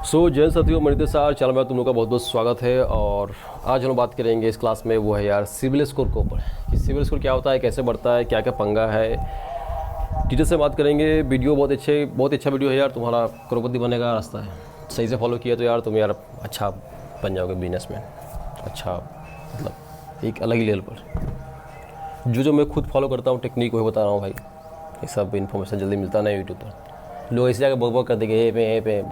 जैन साथियों, मणिदेव सार चैनल में तुम लोग का बहुत बहुत स्वागत है। और आज हम बात करेंगे इस क्लास में वो है यार सिविल स्कोर के ऊपर कि सिविल स्कोर क्या होता है, कैसे बढ़ता है, क्या क्या पंगा है, डिटेल से बात करेंगे। वीडियो बहुत अच्छा वीडियो है यार। तुम्हारा करोड़पति बनने का रास्ता है, सही से फॉलो किया तो यार तुम यार अच्छा बन जाओगे बिजनेसमैन। अच्छा मतलब एक अलग ही लेवल पर जो मैं खुद फॉलो करता हूँ टेक्निक वही बता रहा हूँ भाई। ये सब इन्फॉर्मेशन जल्दी मिलता नहीं यूट्यूब पर। लोग ऐसे जाकर बक कर देंगे ए पे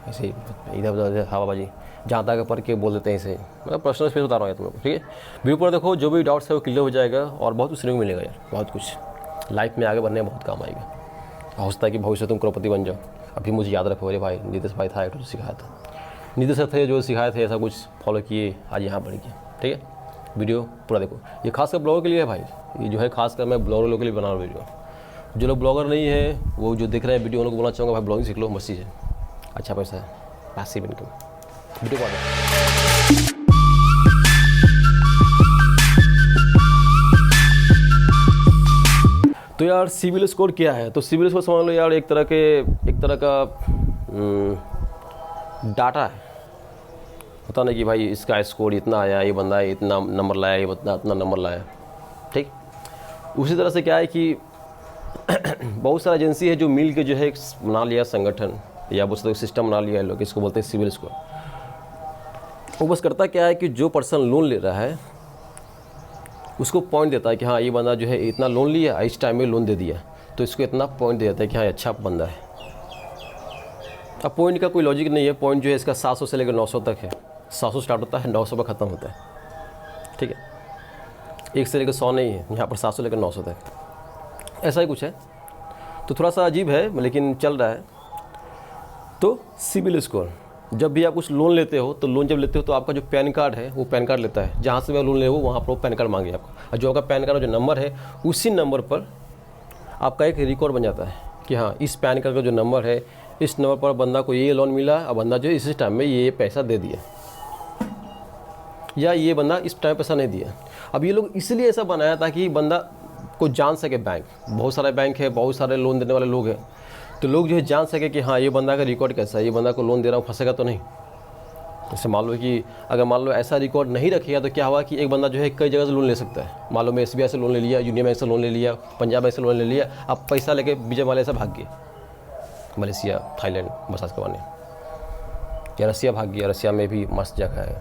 ऐसे ही इधर उधर हवाबाजी जहाँ तक पढ़ के बोल देते हैं ऐसे। मतलब पर्सनल स्पेस बता रहा हूँ तुम लोग, ठीक है। वीडियो पर देखो, जो भी डाउट्स है वो क्लियर हो जाएगा और बहुत कुछ सीखने को मिलेगा यार। बहुत कुछ लाइफ में आगे बढ़ने में बहुत काम आएगा। हो सकता है कि भविष्य तुम करोड़पति बन जाओ। अभी मुझे याद रखो, अरे भाई नीतीश भाई था एक तो सिखाया था, नीतीश सर थे जो सिखाए थे, ऐसा कुछ फॉलो किए, आज यहाँ बढ़ गया, ठीक है। वीडियो पूरा देखो, ये खासकर ब्लॉगर के लिए है भाई। ये जो है खासकर मैं ब्लॉगर लोगों के लिए बना रहा हूँ वीडियो। जो लोग ब्लॉगर नहीं है वो जो देख रहे हैं वीडियो, उन लोग बोलना चाहूँगा भाई ब्लॉगिंग सीख लो, मस्त चीज़ है, अच्छा पैसा है, पैसिव इनकम। वीडियो को तो यार सिविल स्कोर क्या है? तो सिविल स्कोर समझ लो यार एक तरह का डाटा है। पता नहीं कि भाई इसका स्कोर इतना आया, ये बंदा इतना नंबर लाया, ये बंदा इतना नंबर लाया, ठीक। उसी तरह से क्या है कि बहुत सारा एजेंसी है जो मिल के जो है बना लिया संगठन या वो सिस्टम बना लिया है लोग, इसको बोलते हैं सिविल स्कोर। वो बस करता क्या है कि जो पर्सन लोन ले रहा है उसको पॉइंट देता है कि हाँ ये बंदा जो है इतना लोन लिया, इस टाइम में लोन दे दिया, तो इसको इतना पॉइंट दे देता है कि हाँ अच्छा बंदा है। अब पॉइंट का कोई लॉजिक नहीं है। पॉइंट जो है इसका 700 से लेकर 900 तक है। 700 स्टार्ट होता है, 900 पर ख़त्म होता है, ठीक है। 1 से लेकर 100 नहीं है, यहाँ पर 700 लेकर 900 तक, ऐसा ही कुछ है। तो थोड़ा सा अजीब है लेकिन चल रहा है। तो सिविल स्कोर, जब भी आप कुछ लोन लेते हो तो लोन जब लेते हो तो आपका जो पैन कार्ड है वो पैन कार्ड लेता है। जहाँ से मैं लोन ले वो वहाँ पर वो पैन कार्ड मांगे आपको, और जो आपका पैन कार्ड का जो नंबर है उसी नंबर पर आपका एक रिकॉर्ड बन जाता है कि हाँ इस पैन कार्ड का जो नंबर है, इस नंबर पर बंदा को ये लोन मिला और बंदा जो इस टाइम में ये पैसा दे दिया, या ये बंदा इस टाइम पैसा नहीं दिया। अब ये लोग इसलिए ऐसा बनाया ताकि बंदा को जान सके। बैंक बहुत सारे बैंक है, बहुत सारे लोन देने वाले लोग हैं, तो लोग जो है जान सके कि हाँ ये बंदा का रिकॉर्ड कैसा है, ये बंदा को लोन दे रहा हूँ फंसेगा तो नहीं। जैसे मान लो कि अगर मान लो ऐसा रिकॉर्ड नहीं रखेगा तो क्या हुआ कि एक बंदा जो है कई जगह से लोन ले सकता है। मान लो मैं SBI से लोन ले लिया, यूनियन बैंक से लोन ले लिया, पंजाब बैंक से लोन ले लिया, अब पैसा लेके बीजे वाले से भाग गए मलेशिया, थाईलैंड मसाज करवाने, या रसिया भाग गया। रसिया में भी मस्त जगह है,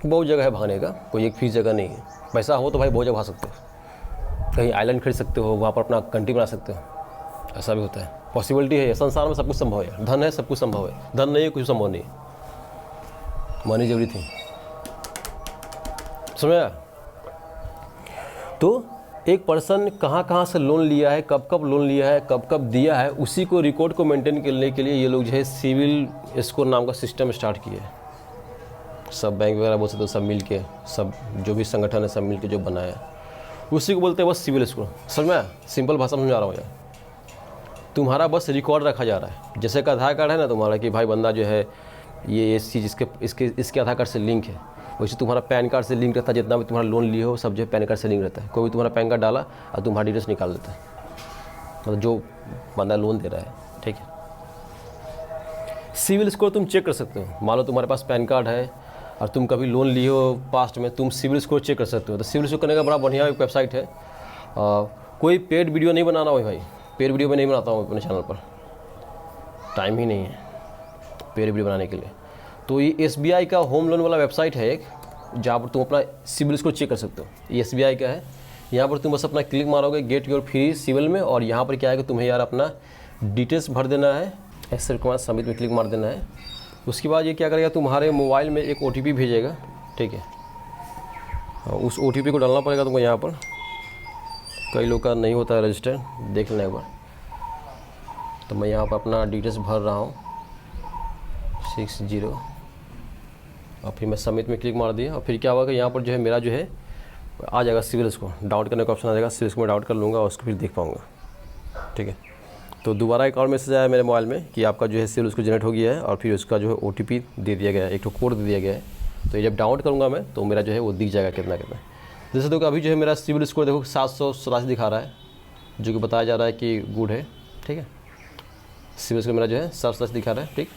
बहुत जगह है भागने का, कोई एक फिक्स जगह नहीं है। पैसा हो तो भाई बहुत जगह भाग सकते हो, कहीं आइलैंड खरीद सकते हो, वहाँ पर अपना कंट्री बना सकते हो, ऐसा भी होता है। पॉसिबिलिटी है, संसार में सब कुछ संभव है। धन है, सब कुछ संभव है। धन नहीं है, कुछ संभव नहीं है। मनी जरूरी थी, समझा? तो एक पर्सन कहाँ से लोन लिया है, कब कब लोन लिया है, कब कब दिया है, उसी को रिकॉर्ड को मेंटेन करने के लिए ये लोग जो है सिविल स्कोर नाम का सिस्टम स्टार्ट किए है। सब बैंक वगैरह बोल सकते हो, सब मिल के, सब जो भी संगठन है सब मिल के जो बनाया उसी को बोलते हैं बस सिविल स्कोर। समझ में आया? सिंपल भाषा में समझा रहा हूँ यार। तुम्हारा बस रिकॉर्ड रखा जा रहा है। जैसे का आधार कार्ड है ना तुम्हारा कि भाई बंदा जो है ये चीज़ इसके आधार कार्ड से लिंक है, वैसे तुम्हारा पैन कार्ड से लिंक रहता है। जितना भी तुम्हारा लोन लिए हो सब जो है पैन कार्ड से लिंक रहता है। कोई भी तुम्हारा पैन कार्ड डाला और तुम्हारा डिटेल्स निकाल देता है, मतलब जो बंदा लोन दे रहा है, ठीक है। सिविल स्कोर तुम चेक कर सकते हो। मान लो तुम्हारे पास पैन कार्ड है और तुम कभी लोन लिए हो पास्ट में, तुम सिविल स्कोर चेक कर सकते हो। तो सिविल स्कोर करने का बड़ा बढ़िया एक वेबसाइट है। कोई पेड वीडियो नहीं बनाना हो भाई, पेड वीडियो में नहीं बनाता हूँ अपने चैनल पर, टाइम ही नहीं है पेड वीडियो बनाने के लिए। तो ये SBI का होम लोन वाला वेबसाइट है एक, जहाँ पर तुम अपना सिविल स्कोर चेक कर सकते हो। ये SBI का है। यहाँ पर तुम बस अपना क्लिक मारोगे गेट योर फ्री सिविल में, और यहाँ पर क्या है कि तुम्हें यार अपना डिटेल्स भर देना है, एक्सेप्ट के बाद सबमिट में क्लिक मार देना है। उसके बाद ये क्या करेगा, तुम्हारे मोबाइल में एक OTP भेजेगा, ठीक है। उस OTP को डालना पड़ेगा तुमको। यहाँ पर कई लोग का नहीं होता है रजिस्टर, देख लेना एक बार। तो मैं यहाँ पर अपना डिटेल्स भर रहा हूँ 60, और फिर मैं सबमिट में क्लिक मार दिया। और फिर क्या होगा कि यहाँ पर जो है मेरा जो है आ जाएगा सिविल स्कोर, डाउनलोड करने का ऑप्शन आ जाएगा। सिविल स्कोर में डाउनलोड कर लूँगा और उसको फिर देख पाऊँगा, ठीक है। तो दोबारा एक और मैसेज आया मेरे मोबाइल में कि आपका जो है सिविल स्कोर जनरेट हो गया है, और फिर उसका जो है OTP दे दिया गया है, एक तो कोड दे दिया गया है। तो ये जब डाउनलोड करूँगा मैं तो मेरा जो है वो दिख जाएगा कितना कितना। जैसे देखो अभी जो है मेरा सिविल स्कोर देखो 787 दिखा रहा है, जो कि बताया जा रहा है कि गुड है, ठीक है। सिविल स्कोर मेरा जो है 7+ दिखा रहा है, ठीक।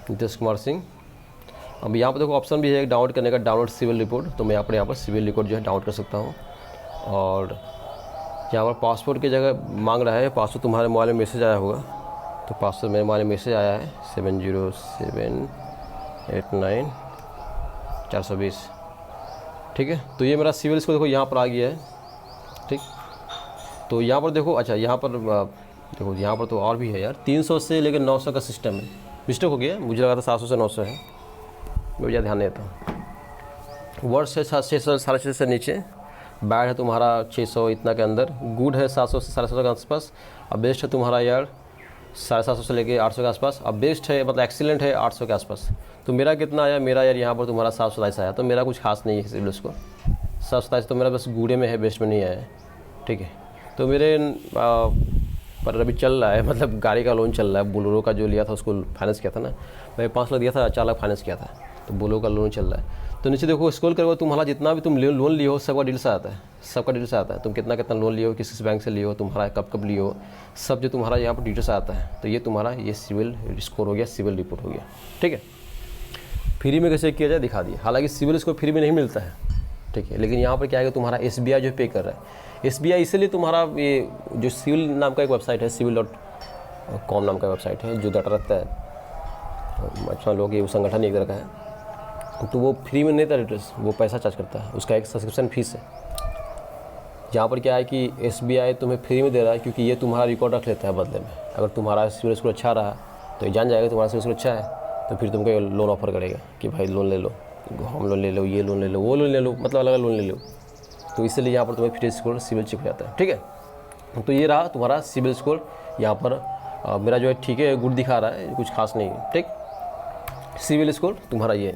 नितेश कुमार सिंह। अब यहाँ पर देखो ऑप्शन भी है डाउनलोड करने का, डाउनलोड सिविल रिपोर्ट, तो मैं यहाँ पर सिविल रिपोर्ट जो है डाउनलोड कर सकता हूँ। और यहाँ पर पासपोर्ट की जगह मांग रहा है, पासपोर्ट तुम्हारे मोबाइल में मैसेज आया होगा, तो पासपोर्ट मेरे मोबाइल में मैसेज आया है 70789420, ठीक है। तो ये मेरा सिविल स्कोर देखो यहाँ पर आ गया है, ठीक। तो यहाँ पर देखो, अच्छा यहाँ पर देखो, यहाँ पर तो और भी है यार, 300 से लेकर 900 का सिस्टम है। मिस्टेक हो गया, मुझे लगा था 700 से 900 है, मैं ज़्यादा ध्यान नहीं देता हूँ। वर्ष है 600 650 से नीचे, बैड है तुम्हारा 600 इतना के अंदर, गुड है 700 से 750 के आसपास, अब बेस्ट है तुम्हारा यार 750 से लेके 800 के आसपास, अब बेस्ट है मतलब एक्सीलेंट है 800 के आसपास। तो मेरा कितना आया, मेरा यार यहाँ पर तुम्हारा 727 आया, तो मेरा कुछ खास नहीं है सिविल स्कोर 727, तो मेरा बस गूढ़े में है, बेस्ट में नहीं आया है, ठीक है। तो मेरे पर अभी चल रहा है, मतलब गाड़ी का लोन चल रहा है, बोलेरो का जो लिया था उसको फाइनेंस किया था ना, मैं 5 लाख दिया था, 4 लाख फाइनेंस किया था, तो बोलेरो का लोन चल रहा है। तो नीचे देखो स्क्रॉल करोगे, तुम्हारा जितना भी तुम लोन लिए हो सबका डिटेल्स आता है, सबका डिटेल्स आता है, तुम कितना कितना लोन लिए हो, किस बैंक से लिए हो, तुम्हारा कब कब लिए हो, सब जो तुम्हारा यहाँ पर डिटेल्स आता है। तो ये तुम्हारा ये सिविल स्कोर हो गया, सिविल रिपोर्ट हो गया, ठीक है। फ्री में कैसे किया जाए दिखा दिया, हालांकि सिविल स्कोर फ्री में नहीं मिलता है, ठीक है। लेकिन यहाँ पर क्या है, तुम्हारा SBI जो पे कर रहा है, SBI इसलिए तुम्हारा ये जो सिविल नाम का एक वेबसाइट है, civil.com नाम का वेबसाइट है, जो डाटा रखता है, अच्छा लोग ये संगठन एक तरह का है, तो वो फ्री में नहीं था डिटेल्स, वो पैसा चार्ज करता है, उसका एक सब्सक्रिप्शन फीस है। यहाँ पर क्या है कि SBI तुम्हें फ्री में दे रहा है, क्योंकि ये तुम्हारा रिकॉर्ड रख लेता है बदले में। अगर तुम्हारा सिविल स्कोर अच्छा रहा तो ये जान जाएगा तुम्हारा सिविल स्कोर अच्छा है, तो फिर तुमको लोन ऑफर करेगा कि भाई लोन ले लो, होम लोन ले लो, ये लोन ले लो, वो लोन ले लो, मतलब अलग अलग लोन ले लो। तो इसलिए यहाँ पर तुम्हें फ्री स्कोर सिविल चेक हो जाता है, ठीक है। तो ये रहा तुम्हारा सिविल स्कोर, यहाँ पर मेरा जो है ठीक है, गुड दिखा रहा है, कुछ खास नहीं है, ठीक। सिविल स्कोर तुम्हारा ये है,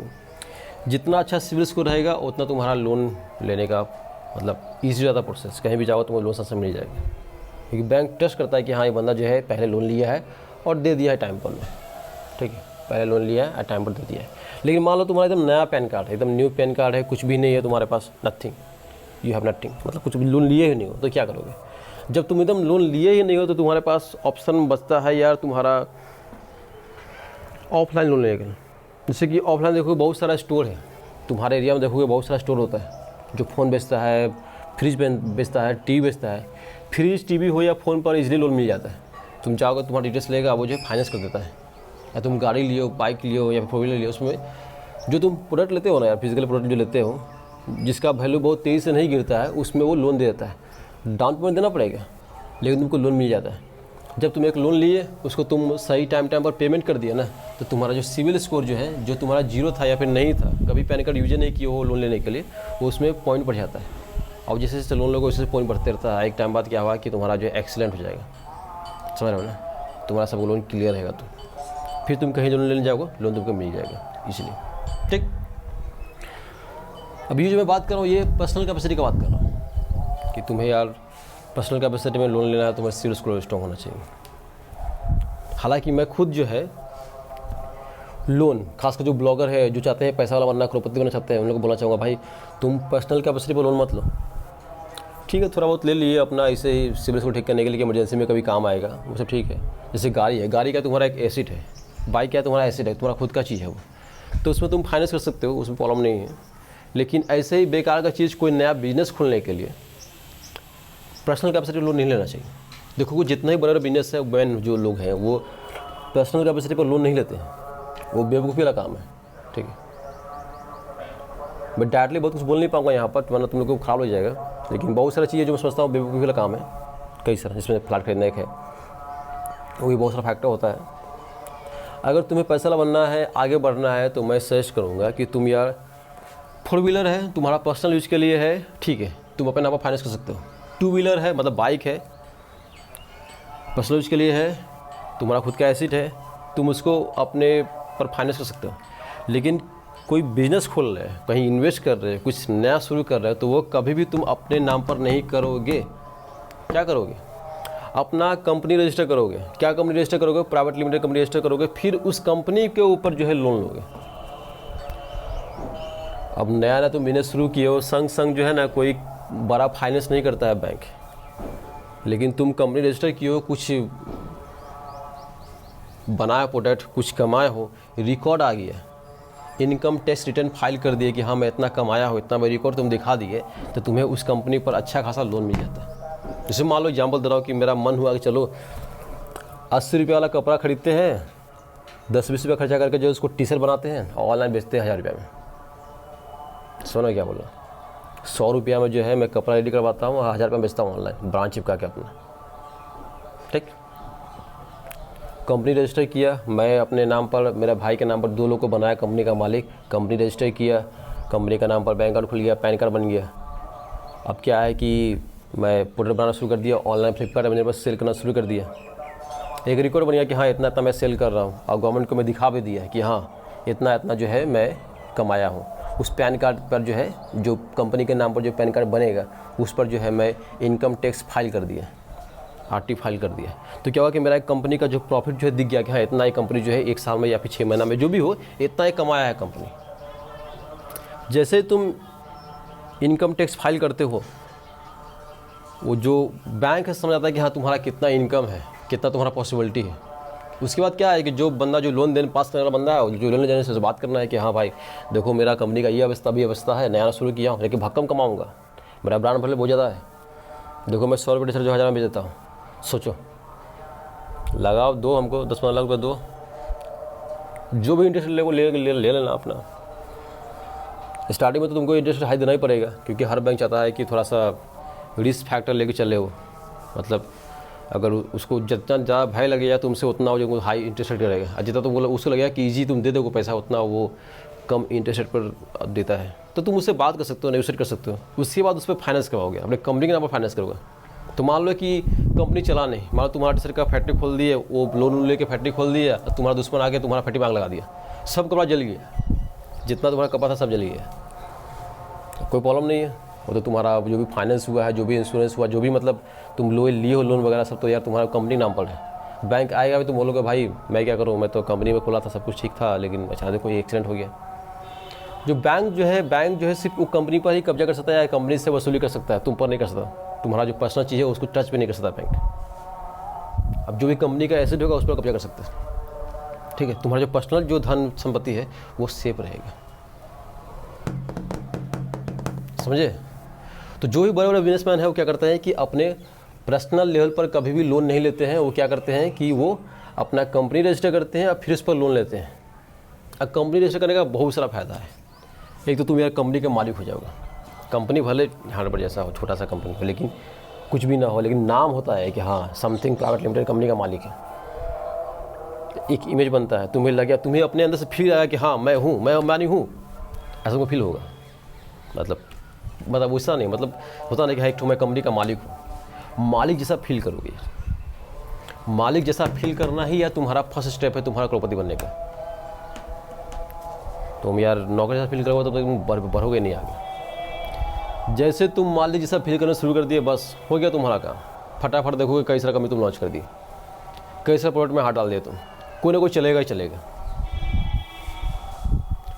जितना अच्छा सिविल स्कोर रहेगा उतना तुम्हारा लोन लेने का मतलब ईजी ज़्यादा प्रोसेस, कहीं भी जाओ तुम्हें लोन सस्ता मिल जाएगा, क्योंकि बैंक ट्रस्ट करता है कि हाँ ये बंदा जो है पहले लोन लिया है और दे दिया है टाइम पर में, ठीक है, पहले लोन लिया है और टाइम पर दे दिया है। लेकिन मान लो तुम्हारा एकदम नया पैन कार्ड है, एकदम न्यू पैन कार्ड है, कुछ भी नहीं है तुम्हारे पास, नथिंग, यू हैव नथिंग, मतलब कुछ भी लोन लिए ही नहीं हो, तो क्या करोगे। जब तुम एकदम लोन लिए ही नहीं हो तो तुम्हारे पास ऑप्शन बचता है यार तुम्हारा ऑफलाइन लोन लेने का। जैसे कि ऑफलाइन देखोगे बहुत सारा स्टोर है, तुम्हारे एरिया में देखोगे बहुत सारा स्टोर होता है जो फ़ोन बेचता है, फ्रिज बेचता है, टीवी बेचता है। फ्रिज टीवी हो या फ़ोन पर इजीली लोन मिल जाता है, तुम चाहोगे तुम्हारा डिटेल्स लेगा, वो जो है फाइनेंस कर देता है। या तुम गाड़ी लियो, बाइक लियो या 4 व्हीलर लियो, उसमें जो तुम प्रोडक्ट लेते हो ना यार, फिजिकल प्रोडक्ट जो लेते हो जिसका वैल्यू बहुत तेज़ी से नहीं गिरता है, उसमें वो लोन दे देता है। डाउन पेमेंट देना पड़ेगा लेकिन तुमको लोन मिल जाता है। जब तुम एक लोन लिए, उसको तुम सही टाइम पर पेमेंट कर दिया ना, तो तुम्हारा जो सिविल स्कोर जो है, जो तुम्हारा 0 था या फिर नहीं था, कभी पैन कार्ड यूज नहीं किए हो लोन लेने के लिए, वो उसमें पॉइंट बढ़ जाता है। और जैसे जैसे लोन लोगे वैसे पॉइंट बढ़ते रहता है। एक टाइम बाद क्या हुआ कि तुम्हारा जो एक्सीलेंट हो जाएगा, समझ रहे हो ना, तुम्हारा सब लोन क्लियर रहेगा, तो फिर तुम कहीं लोन लेने जाओगे, लोन तुमको मिल जाएगा इसलिए, ठीक। अभी जो मैं बात कर रहा हूँ ये पर्सनल कैपेसिटी का बात कर रहा हूँ कि तुम्हें यार पर्सनल कैपेसिटी में लोन लेना है, तुम्हें सिविल स्कोर स्ट्रॉन्ग होना चाहिए। हालांकि मैं खुद जो है लोन, खासकर जो ब्लॉगर है जो चाहते हैं पैसा वाला बनना, करोड़पति बनना चाहते हैं, उन लोगों को बोलना चाहूँगा भाई तुम पर्सनल कैपेसिटी पर लोन मत लो, ठीक है, थोड़ा बहुत ले लिए अपना ऐसे ही सिविल स्कोर ठीक करने के लिए, इमरजेंसी में कभी काम आएगा, वो सब ठीक है। जैसे गाड़ी है, गाड़ी का तुम्हारा एक एसेट है, बाइक क्या तुम्हारा एसेट है, तुम्हारा खुद का चीज़ है वो, तो उसमें तुम फाइनेंस कर सकते हो, उसमें प्रॉब्लम नहीं है। लेकिन ऐसे ही बेकार का चीज़, कोई नया बिजनेस खोलने के लिए पर्सनल कैपेसिटी लोन नहीं लेना चाहिए। देखो वो जितना ही बड़ा बिजनेस है, मैन जो लोग हैं वो पर्सनल कैपेसिटी पर लोन नहीं लेते हैं, वो बेवकूफ़ी वाला काम है, ठीक है। मैं डायरेक्टली बहुत कुछ बोल नहीं पाऊंगा यहाँ पर, वरना तुम लोग को खराब हो जाएगा। लेकिन बहुत सारी चीज़ें जो मैं समझता हूँ बेवकूफ़ी वाला काम है, कई सारा, जिसमें फ्लैट खरीदना एक है, वो भी बहुत सारा फैक्टर होता है। अगर तुम्हें पैसा बनना है, आगे बढ़ना है, तो मैं सजेस्ट करूँगा कि तुम यार 4 व्हीलर है, तुम्हारा पर्सनल यूज़ के लिए है, ठीक है, तुम अपने नाम पर फाइनेंस कर सकते हो। 2 व्हीलर है, मतलब बाइक है, पर्सनल यूज़ के लिए है, तुम्हारा खुद का एसेट है, तुम उसको अपने पर फाइनेंस कर सकते हो। लेकिन कोई बिजनेस खोल रहे हैं, कहीं इन्वेस्ट कर रहे हैं, कुछ नया शुरू कर रहे हैं, तो वो कभी भी तुम अपने नाम पर नहीं करोगे। क्या करोगे? अपना कंपनी रजिस्टर करोगे। क्या कंपनी रजिस्टर करोगे? प्राइवेट लिमिटेड कंपनी रजिस्टर करोगे, फिर उस कंपनी के ऊपर जो है लोन लोगे। अब नया तुम बिजनेस शुरू किए हो, संग संग जो है ना कोई बड़ा फाइनेंस नहीं करता है बैंक, लेकिन तुम कंपनी रजिस्टर किए हो, कुछ बनाया प्रोडक्ट, कुछ कमाए हो, रिकॉर्ड आ गया, इनकम टैक्स रिटर्न फाइल कर दिए कि हाँ मैं इतना कमाया हो, इतना मैं रिकॉर्ड तुम दिखा दिए, तो तुम्हें उस कंपनी पर अच्छा खासा लोन मिल जाता है। जैसे मान लो एग्जाम्पल दे रहा हूँ कि मेरा मन हुआ कि चलो 80 रुपये वाला कपड़ा खरीदते हैं, 10-20 रुपये खर्चा करके जो उसको टी शर्ट बनाते हैं और ऑनलाइन बेचते हैं 1000 रुपये में। सुनो क्या बोला, 100 रुपया में जो है मैं कपड़ा रेडी करवाता हूँ, 1000 रुपये में बेचता हूँ ऑनलाइन, ब्रांच चिपका के अपना। ठीक, कंपनी रजिस्टर किया, मैं अपने नाम पर, मेरा भाई के नाम पर 2 लोग को बनाया कंपनी का मालिक, कंपनी रजिस्टर किया, कंपनी का नाम पर बैंक अकाउंट खुल गया, पैन कार्ड बन गया। अब क्या है कि मैं प्रोडक्ट बनाना शुरू कर दिया, ऑनलाइन फ्लिपकार्ट मेरे पास सेल करना शुरू कर दिया, एक रिकॉर्ड बन गया कि हाँ इतना इतना मैं सेल कर रहा हूँ, और गवर्नमेंट को मैं दिखा भी दिया कि हाँ इतना इतना जो है मैं कमाया हूँ। उस पैन कार्ड पर जो है, जो कंपनी के नाम पर जो पैन कार्ड बनेगा उस पर जो है मैं इनकम टैक्स फाइल कर दिया, आरटी फाइल कर दिया। तो क्या हुआ कि मेरा एक कंपनी का जो प्रॉफिट जो है दिख गया कि हाँ इतना ही कंपनी जो है 1 साल में या फिर 6 महीना में जो भी हो इतना ही कमाया है कंपनी। जैसे तुम इनकम टैक्स फाइल करते हो, वो जो बैंक है समझ आता है कि हाँ तुम्हारा कितना इनकम है, कितना तुम्हारा पॉसिबिलिटी है। उसके बाद क्या है कि जो बंदा जो लोन देने पास करने वाला बंदा है, जो लोन देने से बात करना है कि हाँ भाई देखो मेरा कंपनी का ये अवस्था भी अवस्था है, नया शुरू किया हूँ लेकिन भक्कम कमाऊँगा, मेरा ब्रांड भले बहुत ज़्यादा है, देखो मैं 100 रुपये टी-शर्ट जो 1000 में बेच देता हूँ, सोचो लगाओ, दो हमको 10-15 लाख रुपये दो, जो भी इंटरेस्ट ले लेना अपना। स्टार्टिंग में तो तुमको इंटरेस्ट हाई देना ही पड़ेगा, क्योंकि हर बैंक चाहता है कि थोड़ा सा रिस्क फैक्टर लेके चले हो, मतलब अगर उसको जितना ज़्यादा भय लगेगा तुमसे उतना वो जो हाई इंटरेस्ट रेट रहेगा, और जितना तुम बोला उसको लगेगा कि ईजी तुम दे दोगे पैसा उतना वो कम इंटरेस्ट रेट पर देता है, तो तुम उससे बात कर सकते हो, नेगोशिएट कर सकते हो। उसके बाद उस पर फाइनेंस करवाओगे, अपने कंपनी के नाम पर फाइनेंस करोगे। तो मान लो कि कंपनी चला नहीं, मान लो तुम्हारा टी-शर्ट का फैक्ट्री खोल दिए, वो लोन लेके फैक्ट्री खोल दिया, तुम्हारा दुश्मन आके तुम्हारा फैक्ट्री मांग लगा दिया, सब कपड़ा जल गया, जितना तुम्हारा कपड़ा था सब जल गया, कोई प्रॉब्लम नहीं है। वो तो तुम्हारा जो भी फाइनेंस हुआ है, जो भी इंश्योरेंस हुआ, जो भी मतलब तुम लिए हो लोन वगैरह सब, तो यार तुम्हारा कंपनी नाम पर है। बैंक आएगा भी तुम बोलोगे भाई मैं क्या करूँ, मैं तो कंपनी में खोला था, सब कुछ ठीक था, लेकिन अचानक कोई एक्सीडेंट हो गया। जो बैंक जो है सिर्फ वो कंपनी पर ही कब्जा कर सकता है, या कंपनी से वसूली कर सकता है, तुम पर नहीं कर सकता। तुम्हारा जो पर्सनल चीज़ है उसको टच भी नहीं कर सकता बैंक। अब जो भी कंपनी का एसेट होगा उस पर कब्जा कर सकता है, ठीक है। तुम्हारा जो पर्सनल जो धन संपत्ति है वो सेफ रहेगा, समझे। तो जो भी बड़े बड़े बिजनेसमैन है वो क्या करते हैं कि अपने पर्सनल लेवल पर कभी भी लोन नहीं लेते हैं। वो क्या करते हैं कि वो अपना कंपनी रजिस्टर करते हैं और फिर उस पर लोन लेते हैं। अब कंपनी रजिस्टर करने का बहुत सारा फ़ायदा है। एक तो तुम यार कंपनी का मालिक हो जाओगा, कंपनी भले 100% जैसा हो, छोटा सा कंपनी हो, लेकिन कुछ भी ना हो, लेकिन नाम होता है कि हाँ समथिंग प्राइवेट लिमिटेड कंपनी का मालिक है। एक इमेज बनता है, तुम्हें लगे, तुम्हें अपने अंदर से फील आया कि हाँ मैं हूँ, मैं अंबानी हूँ, ऐसा को फील होगा। मतलब वैसा नहीं, मतलब होता नहीं कि हाँ एक तो मैं कंपनी का मालिक हूँ, मालिक जैसा फील करोगे। मालिक जैसा फील करना ही यार तुम्हारा फर्स्ट स्टेप है तुम्हारा करोड़पति बनने का। तुम यार नौकर जैसा फील करोगे तो तुम बढ़ोगे नहीं आगे। जैसे तुम मालिक जैसा फील करना शुरू कर दिए, बस हो गया तुम्हारा काम। फटाफट देखोगे कई सारा कंपनी तुम लॉन्च कर दी, कई सारे प्रोडक्ट में हाथ डाल दिए तुम, कोई ना कोई चलेगा ही चलेगा,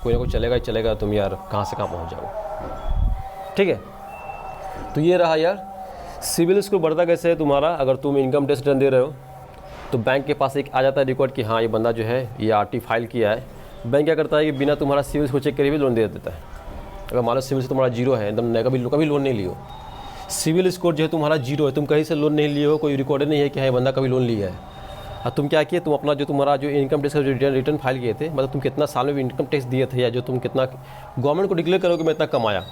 कोई ना कोई चलेगा ही चलेगा। तुम यार कहाँ से कहाँ पहुँच जाओगे, ठीक है। तो ये रहा यार सिविल स्कोर बढ़ता कैसे है तुम्हारा। अगर तुम इनकम टैक्स रिटर्न दे रहे हो तो बैंक के पास एक आ जाता है रिकॉर्ड कि हाँ ये बंदा जो है ये आरटी फाइल किया है। बैंक क्या करता है कि बिना तुम्हारा सिविल स्कोर चेक करे भी लोन दे देता है। अगर मान लो सिविल तुम्हारा जीरो है, एकदम कभी लोन नहीं लियो, सिविल स्कोर जो है तुम्हारा जीरो है, तुम कहीं से लोन नहीं लिए हो, कोई रिकॉर्ड नहीं है कि हाँ ये बंदा कभी लोन लिया है। और तुम क्या किए, तुम अपना जो तुम्हारा जो इनकम टैक्स का जो रिटर्न फाइल किए थे, मतलब तुम कितना साल में भी इनकम टैक्स दिए थे, या जो तुम कितना गवर्नमेंट को डिक्लेयर करोगे मैं इतना कमाया,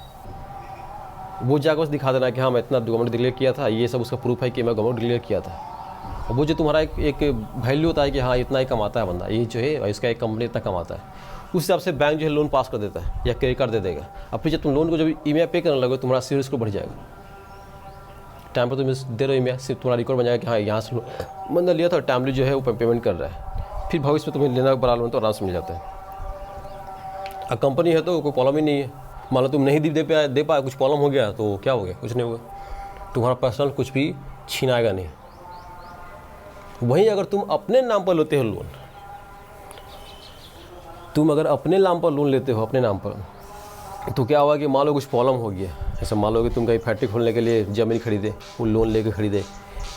वो जाकर बस दिखा देना कि हाँ मैं इतना गवर्नमेंट डिक्लेयर किया था, ये सब उसका प्रूफ है कि मैं गवर्नमेंट डिक्लेयर किया था। और वो जो तुम्हारा एक वैल्यू होता है कि हाँ इतना ही कमाता है बंदा, ये जो है इसका एक कंपनी इतना कमाता है, उस हिसाब से बैंक जो है लोन पास कर देता है या क्रेडिट कार्ड दे देगा। अब फिर जब तुम लोन को जब ईएमआई पे करने लगो तुम्हारा सिविल स्कोर बढ़ जाएगा। टाइम पर तुम दे रहे हो ईएमआई, सिर्फ तुम्हारा रिकॉर्ड बन जाएगा कि हाँ यहाँ से बंदा लिया था, टाइमली जो है वो पेमेंट कर रहा है, फिर भविष्य में तुम्हें लेना बड़ा लोन तो आराम से मिल जाता है। अब कंपनी है तो कोई प्रॉब्लम ही नहीं है। मान लो तुम नहीं दे पाए, कुछ प्रॉब्लम हो गया तो क्या हो गया, कुछ नहीं होगा, तुम्हारा पर्सनल कुछ भी छीनाएगा नहीं। वहीं अगर तुम अपने नाम पर लेते हो लोन, तुम अगर अपने नाम पर लोन लेते हो अपने नाम पर, तो क्या हुआ कि मान लो कुछ प्रॉब्लम हो गया, जैसे मान लो कि तुम कहीं फैक्ट्री खोलने के लिए ज़मीन खरीदे, वो लोन लेके खरीदे,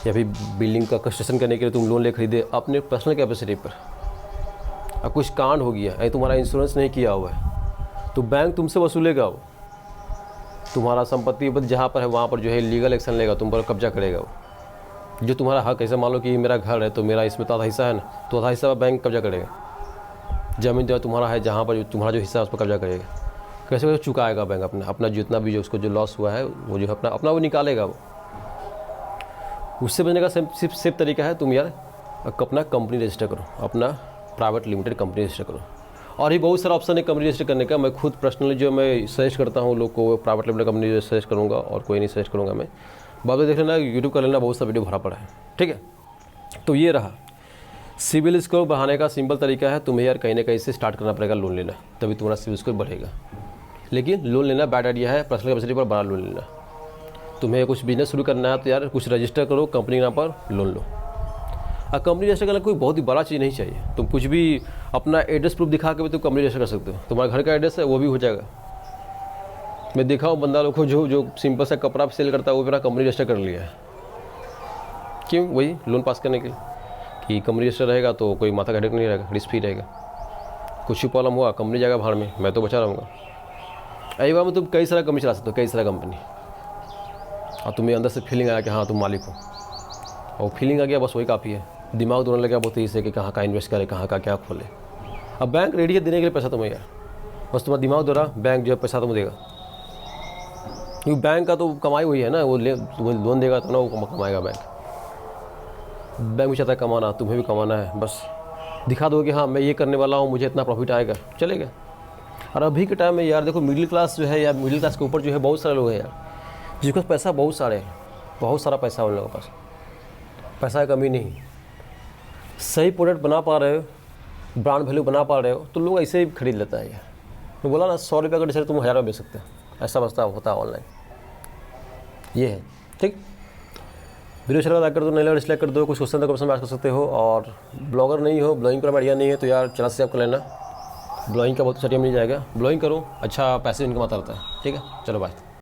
या फिर बिल्डिंग का कंस्ट्रक्शन करने के लिए तुम लोन ले खरीदे अपने पर्सनल कैपेसिटी पर, अब कुछ कांड हो गया है, तुम्हारा इंश्योरेंस नहीं किया हुआ है तो बैंक तुमसे वसूलेगा, वो तुम्हारा संपत्ति जहाँ पर है वहाँ पर जो है लीगल एक्शन लेगा, तुम पर कब्जा करेगा वो। जो तुम्हारा हक, ऐसे मान लो कि मेरा घर है तो मेरा इसमें तो आधा हिस्सा है ना, तो आधा हिस्सा बैंक कब्जा करेगा। ज़मीन जो तुम्हारा है जहाँ पर तुम्हारा जो हिस्सा है उस पर कब्जा करेगा। कैसे कैसे चुकाएगा बैंक अपना जितना भी जो उसको जो लॉस हुआ है वो जो है अपना वो निकालेगा वो। उससे बचने का सिर्फ तरीका है, तुम यार अपना कंपनी रजिस्टर करो, अपना प्राइवेट लिमिटेड कंपनी रजिस्टर करो। और ही बहुत सारा ऑप्शन है कंपनी रजिस्टर करने का। मैं खुद पर्सनली जो मैं सजेस्ट करता हूँ लोग को, प्राइवेट लिमिटेड कंपनी सजेस्ट करूँगा और कोई नहीं सजेस्ट करूँगा मैं। बाद में देख लेना, यूट्यूब कर लेना, बहुत सा वीडियो भरा पड़ा है, ठीक है। तो ये रहा सिविल स्कोर बढ़ाने का सिंपल तरीका है, तुम्हें यार कहीं ना कहीं से स्टार्ट करना पड़ेगा लोन लेना, तभी तुम्हारा सिविल स्कोर बढ़ेगा। लेकिन लोन लेना बैड आइडिया है, पर्सनल कैपेसिटी पर बड़ा लोन लेना। तुम्हें कुछ बिजनेस शुरू करना है तो यार कुछ रजिस्टर करो, कंपनी के नाम पर लोन लो। और कंपनी रजिस्टर करना कोई बहुत ही बड़ा चीज़ नहीं चाहिए, तुम कुछ भी अपना एड्रेस प्रूफ दिखा के भी तुम कंपनी रजिस्टर कर सकते हो। तुम्हारा घर का एड्रेस है वो भी हो जाएगा। मैं देखा हूँ बंदा लोग को जो सिंपल सा कपड़ा सेल करता है वो मेरा कंपनी रजिस्टर कर लिया है। क्यों? वही लोन पास करने के लिए कि कंपनी रजिस्टर रहेगा तो कोई माथा का हेडेक नहीं रहेगा, रिस्क फ्री रहेगा। कुछ भी प्रॉब्लम हुआ कंपनी जाएगा भाड़ में, मैं तो बचा रहूँगा। यही बात में तुम कई सारा कंपनी चला सकते हो, कई सारा कंपनी, और तुम्हें अंदर से फीलिंग आया कि हाँ तुम मालिक हो, और फीलिंग आ गया बस वही काफ़ी है। दिमाग दौड़ने लगा बहुत तेज़ी से कि कहाँ का इन्वेस्ट करे, कहाँ का क्या खोले। अब बैंक रेडी है देने के लिए पैसा तुम्हें यार, बस तुम्हारा दिमाग दौड़ा, बैंक जो है पैसा तुम्हें देगा। क्योंकि बैंक का तो कमाई हुई है ना, वो लोन देगा तो ना वो कमाएगा बैंक भी चाहता है कमाना, तुम्हें भी कमाना है। बस दिखा दो कि हाँ मैं ये करने वाला हूँ, मुझे इतना प्रॉफिट आएगा, चलेगा। और अभी के टाइम में यार देखो मिडिल क्लास जो है या मिडिल क्लास के ऊपर जो है बहुत सारे लोग हैं यार जिसके पास पैसा बहुत सारे हैं, बहुत सारा पैसा है उन लोगों के पास, पैसा की कमी नहीं। सही प्रोडक्ट बना पा रहे हो, ब्रांड वैल्यू बना पा रहे हो तो लोग ऐसे ही खरीद लेता है यार। मैं बोला ना 100 रुपये का टी शर्ट तुम 1000 में बेच सकते हो, ऐसा बस्ता होता है ऑनलाइन। ये है ठीक। वीडियो अच्छा लगा लाइक कर दो, नहीं लगा डिसलाइक कर दो। कुछ क्वेश्चन तो क्वेश्चन में कर सकते हो। और ब्लॉगर नहीं हो, ब्लॉगिंग का आइडिया नहीं है तो यार चैनल सब्सक्राइब कर लेना, ब्लॉगिंग का बहुत अच्छा मिल जाएगा। ब्लॉगिंग करो, अच्छा पैसे इनकम आता रहता है, ठीक है। चलो बाय।